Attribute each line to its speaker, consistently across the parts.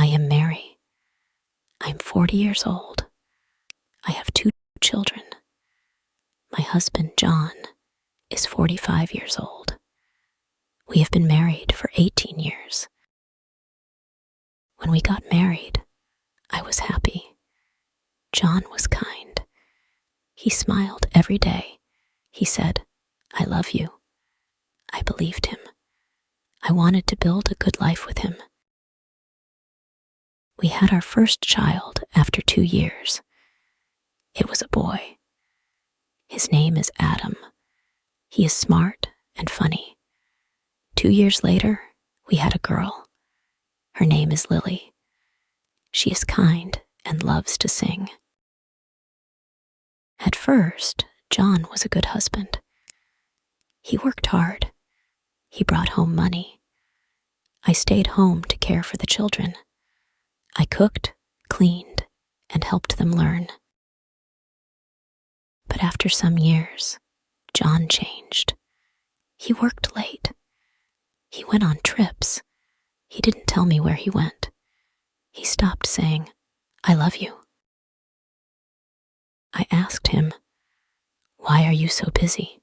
Speaker 1: I am Mary. I'm 40 years old. I have 2 children. My husband, John, is 45 years old. We have been married for 18 years. When we got married, I was happy. John was kind. He smiled every day. He said, "I love you." I believed him. I wanted to build a good life with him. We had our first child after 2 years. It was a boy. His name is Adam. He is smart and funny. 2 years later, we had a girl. Her name is Lily. She is kind and loves to sing. At first, John was a good husband. He worked hard. He brought home money. I stayed home to care for the children. I cooked, cleaned, and helped them learn. But after some years, John changed. He worked late. He went on trips. He didn't tell me where he went. He stopped saying, "I love you." I asked him, "Why are you so busy?"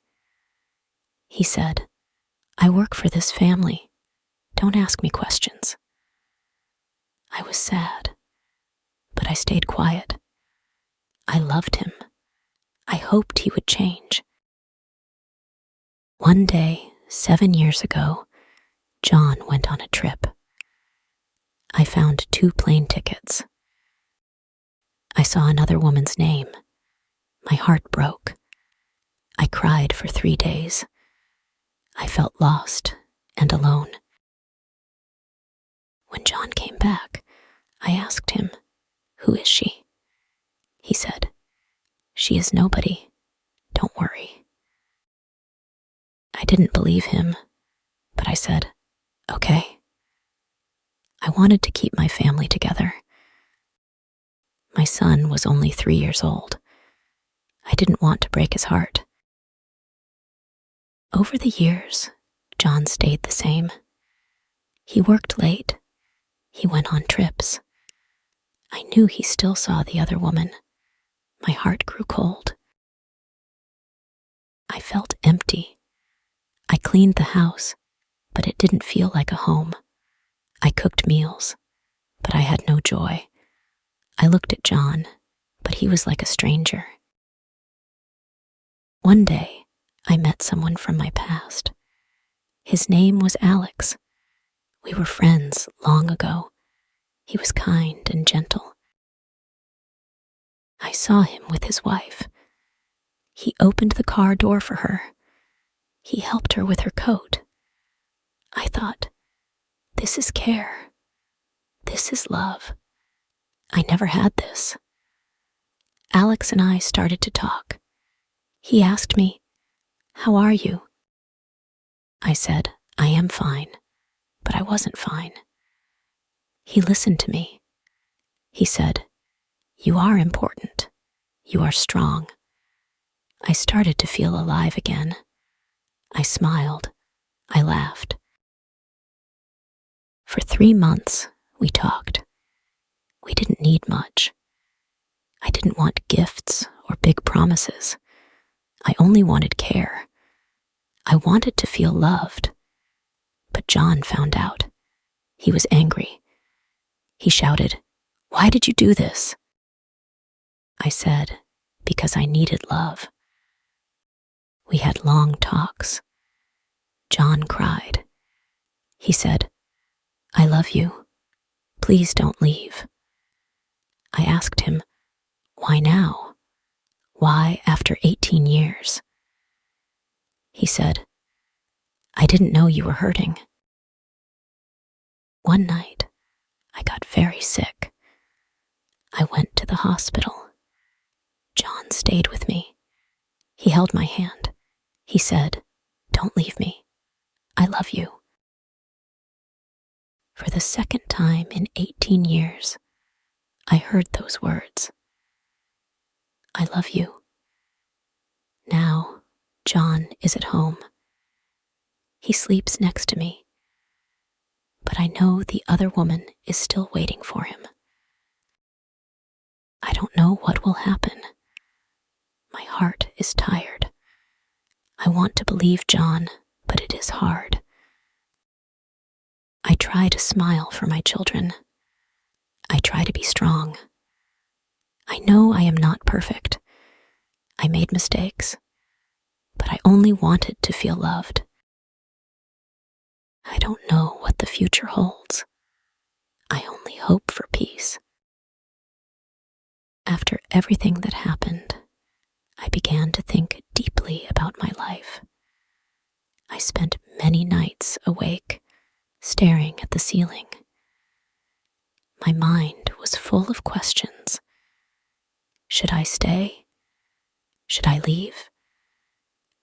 Speaker 1: He said, "I work for this family. Don't ask me questions." I was sad, but I stayed quiet. I loved him. I hoped he would change. One day, 7 years ago, John went on a trip. I found 2 plane tickets. I saw another woman's name. My heart broke. I cried for 3 days. I felt lost and alone. When John came back, I asked him, "Who is she?" He said, "She is nobody. Don't worry." I didn't believe him, but I said, "Okay." I wanted to keep my family together. My son was only 3 years old. I didn't want to break his heart. Over the years, John stayed the same. He worked late. He went on trips. I knew he still saw the other woman. My heart grew cold. I felt empty. I cleaned the house, but it didn't feel like a home. I cooked meals, but I had no joy. I looked at John, but he was like a stranger. One day, I met someone from my past. His name was Alex. We were friends long ago. He was kind and gentle. I saw him with his wife. He opened the car door for her. He helped her with her coat. I thought, this is care. This is love. I never had this. Alex and I started to talk. He asked me, "How are you?" I said, "I am fine," but I wasn't fine. He listened to me. He said, "You are important. You are strong." I started to feel alive again. I smiled. I laughed. For 3 months, we talked. We didn't need much. I didn't want gifts or big promises. I only wanted care. I wanted to feel loved. But John found out. He was angry. He shouted, "Why did you do this?" I said, "Because I needed love." We had long talks. John cried. He said, "I love you. Please don't leave." I asked him, "Why now? Why after 18 years?" He said, "I didn't know you were hurting." One night, I got very sick. I went to the hospital. John stayed with me. He held my hand. He said, "Don't leave me. I love you." For the second time in 18 years, I heard those words. I love you. Now, John is at home. He sleeps next to me. but I know the other woman is still waiting for him. I don't know what will happen. My heart is tired. I want to believe John, but it is hard. I try to smile for my children. I try to be strong. I know I am not perfect. I made mistakes, but I only wanted to feel loved. I don't know what the future holds. I only hope for peace. After everything that happened, I began to think deeply about my life. I spent many nights awake, staring at the ceiling. My mind was full of questions. Should I stay? Should I leave?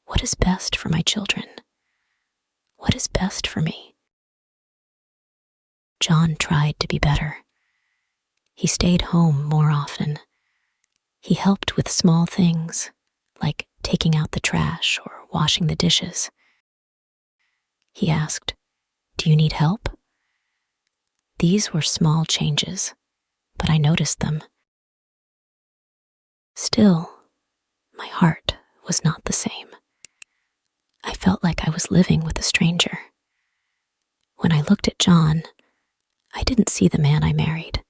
Speaker 1: What is best for my children? What is best for me? John tried to be better. He stayed home more often. He helped with small things, like taking out the trash or washing the dishes. He asked, "Do you need help?" These were small changes, but I noticed them. Still, my heart was not the same. I felt like I was living with a stranger. When I looked at John, I didn't see the man I married.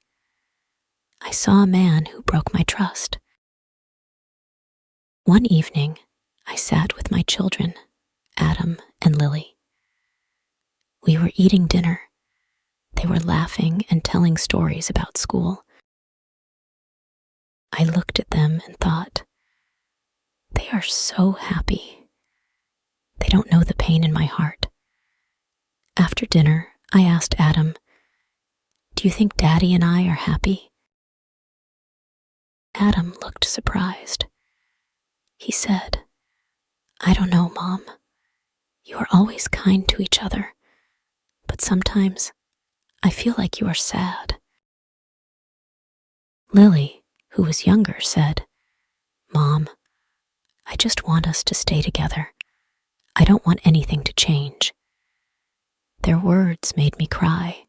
Speaker 1: I saw a man who broke my trust. One evening, I sat with my children, Adam and Lily. We were eating dinner. They were laughing and telling stories about school. I looked at them and thought, they are so happy. They don't know the pain in my heart. After dinner, I asked Adam, "Do you think Daddy and I are happy?" Adam looked surprised. He said, "I don't know, Mom. You are always kind to each other, but sometimes I feel like you are sad." Lily, who was younger, said, "Mom, I just want us to stay together. I don't want anything to change." Their words made me cry.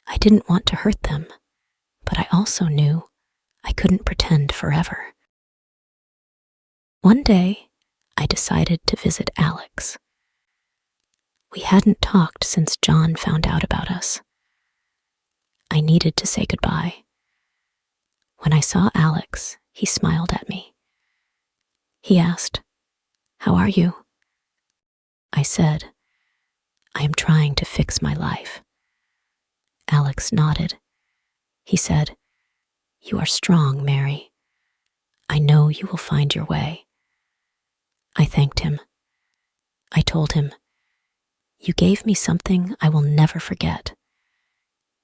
Speaker 1: I didn't want to hurt them, but I also knew I couldn't pretend forever. One day, I decided to visit Alex. We hadn't talked since John found out about us. I needed to say goodbye. When I saw Alex, he smiled at me. He asked, "How are you?" I said, "I am trying to fix my life." Alex nodded. He said, "You are strong, Mary. I know you will find your way." I thanked him. I told him, "You gave me something I will never forget.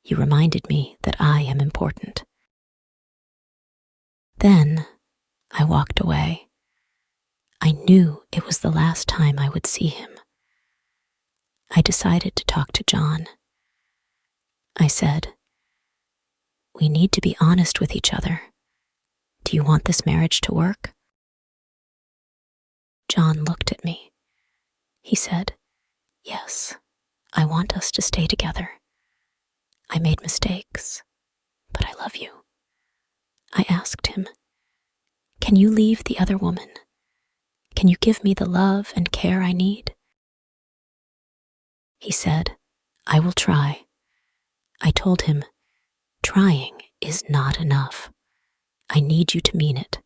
Speaker 1: You reminded me that I am important." Then I walked away. I knew it was the last time I would see him. I decided to talk to John. I said, "We need to be honest with each other. Do you want this marriage to work?" John looked at me. He said, "Yes, I want us to stay together. I made mistakes, but I love you." I asked him, "Can you leave the other woman? Can you give me the love and care I need?" He said, "I will try." I told him, "Trying is not enough. I need you to mean it."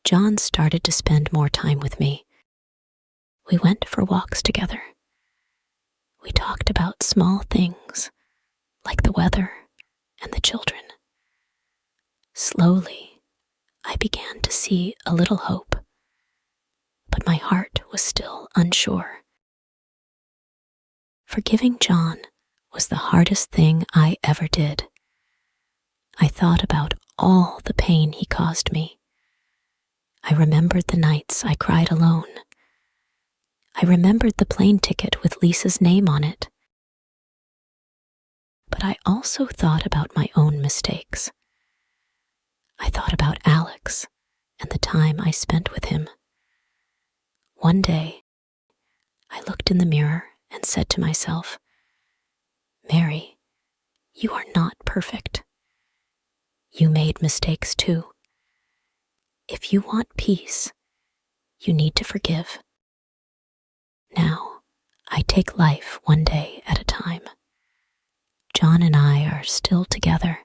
Speaker 1: John started to spend more time with me. We went for walks together. We talked about small things, like the weather and the children. Slowly, I began to see a little hope, but my heart was still unsure. Forgiving John was the hardest thing I ever did. I thought about all the pain he caused me. I remembered the nights I cried alone. I remembered the plane ticket with Lisa's name on it. But I also thought about my own mistakes. I thought about Alex and the time I spent with him. One day, I looked in the mirror and said to myself, Mary, you are not perfect. You made mistakes too. If you want peace, you need to forgive. Now, I take life one day at a time. John and I are still together,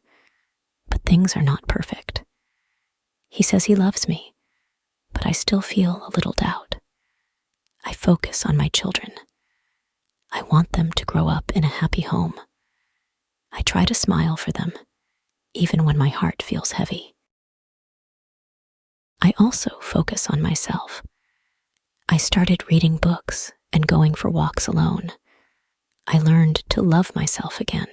Speaker 1: but things are not perfect. He says he loves me, but I still feel a little doubt. I focus on my children. I want them to grow up in a happy home. I try to smile for them, even when my heart feels heavy. I also focus on myself. I started reading books and going for walks alone. I learned to love myself again.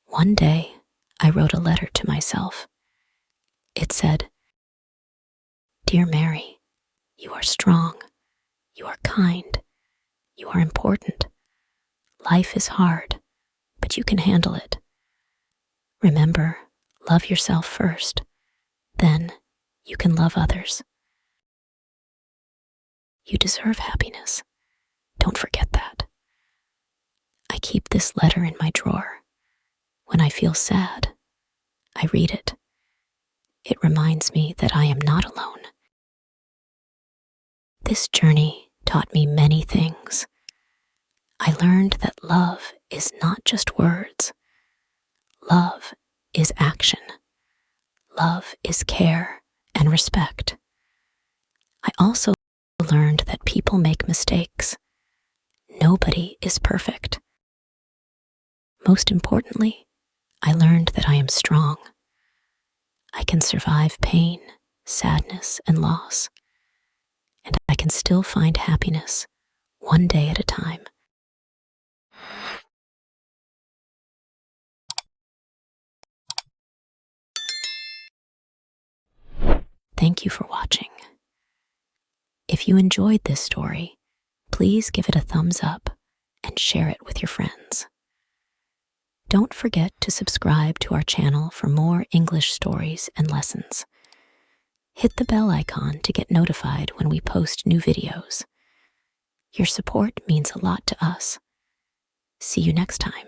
Speaker 1: One day, I wrote a letter to myself. It said, "Dear Mary, you are strong. You are kind. You are important. Life is hard, but you can handle it. Remember, love yourself first. Then you can love others. You deserve happiness. Don't forget that." I keep this letter in my drawer. When I feel sad, I read it. It reminds me that I am not alone. This journey taught me many things. I learned that love is not just words. Love is action. Love is care and respect. I also learned that people make mistakes. Nobody is perfect. Most importantly, I learned that I am strong. I can survive pain, sadness, and loss, and I can still find happiness one day at a time. Thank you for watching. If you enjoyed this story, please give it a thumbs up and share it with your friends. Don't forget to subscribe to our channel for more English stories and lessons. Hit the bell icon to get notified when we post new videos. Your support means a lot to us. See you next time.